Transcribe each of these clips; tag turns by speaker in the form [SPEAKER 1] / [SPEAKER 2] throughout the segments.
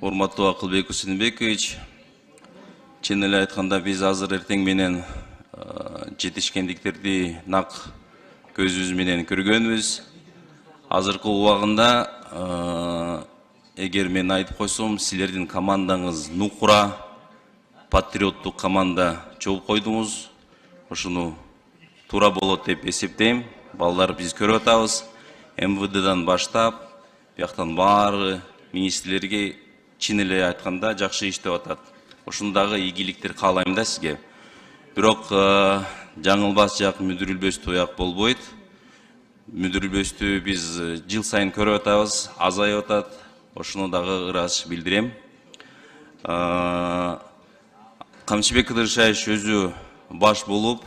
[SPEAKER 1] Урматтуу Акылбек Усенбекович, чын эле айтканда биз азыр эртең менен жетишкендиктерди нак көзүбүз менен көргөнбүз. Азыркы убагында эгер мен айтып койсом, силердин командаңыз нукура, патриоттук команда чогуп койдуңуз. Ошону туура болот деп эсептейм. Балдар биз көрүп атабыз. МВДдан баштап, бияктан баары министрлерге чын эле айтканда жакшы иштеп атат. Ошондагы ийгиликтер каалайм да сизге. Бирок жаңылбас жак мүдүрүлбөстүү аяк болбойт. Мүдүрүлбөстүү биз жыл сайын көрүп атабыз, азайып атат. Ошону дагы ырас билдирем. Камчыбек Кыдыршаевич өзү баш болуп,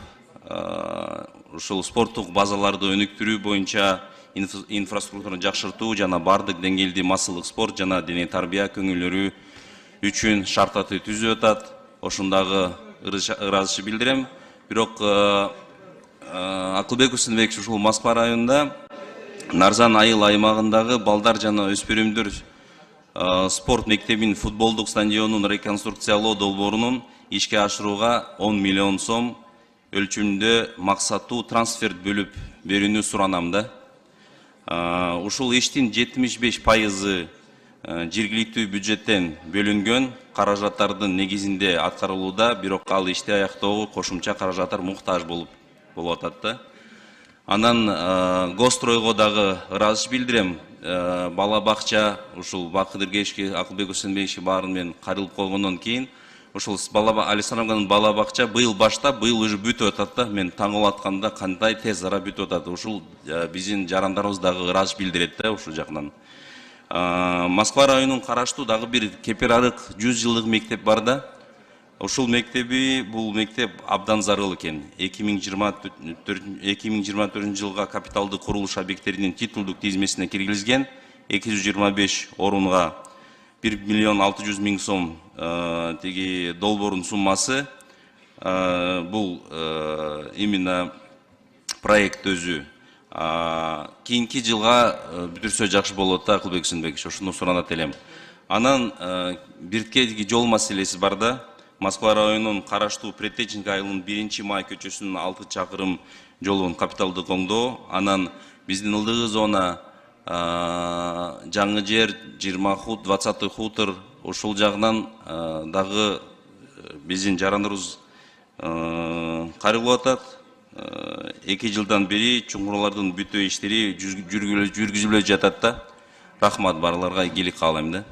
[SPEAKER 1] ушул спорттук базаларды өнүктүрүү боюнча инфраструктураны жакшыртуу жана бардык деңгээлде массалык спорт жана дене тарбия көңүлдөрү үчүн шарттарды түзүп атат. Ошондагы ыраазычы билдирем. Бирок Акылбек Усенбекович ушул Москва районунда Нарзан айыл аймагындагы балдар жана өспүрүмдөр спорт мектебин футболдук стадионун реконструкциялоо долбоорунун ишке ашырууга 10 миллион сом өлчөмүндө максаттуу трансферт бөлүп берүүнү суранам да. Ушул иштин 75% жергиликтүү бюджеттен бөлүнгөн каражаттардын негизинде аткарылууда, бирок ал ишти аяктоого кошумча каражаттар муктаж болуп атат да. Анан Гостройго дагы ыраазычы билдирем. Бала бакча ушул Бакыдыргешке, Акылбек Усенбековичке баарын мен карылып койгондон кийин ушул Александровнанын бала бакча быйыл баштап, быйыл уже бүтүп атат да. Мен таң калып атканда кандай тез ара бүтүп атат. Ушул биздин жарандарыбыз дагы ыраазыч билдирет да ушул жактан. Москва районунун караштуу дагы бир Кепер арык 100 жылдык мектеп бар да. Ушул мектеби, бул мектеп абдан зарыл экен. 2024 жылга капиталдык курулуш объекттеринин титулдук тизмесине киргизилген. 225 орунга 1 миллион 600 миң сом теги долбоордун суммасы. Бул именно проект өзү. Кийинки жылга бүтүрсө жакшы болот да, Акылбек Усенбекович, ошону суранат элем. Анан биртке жол маселеси бар да. Москва районунун караштуу Предтеченко айылынын 1-май көчөсүнүн 6 чакырым жолун капиталдык оңдоо. Анан биздин ылдыгы зона Жаңы жер 20 хут, 20 хутор, ошол жагынан дагы биздин жарандарыбыз карылып атат. 2 жылдан бери чуңурлардын бүтөө иштери жүргүзүлүп жатат да. Рахмат, барларга ийгилик каалайм да.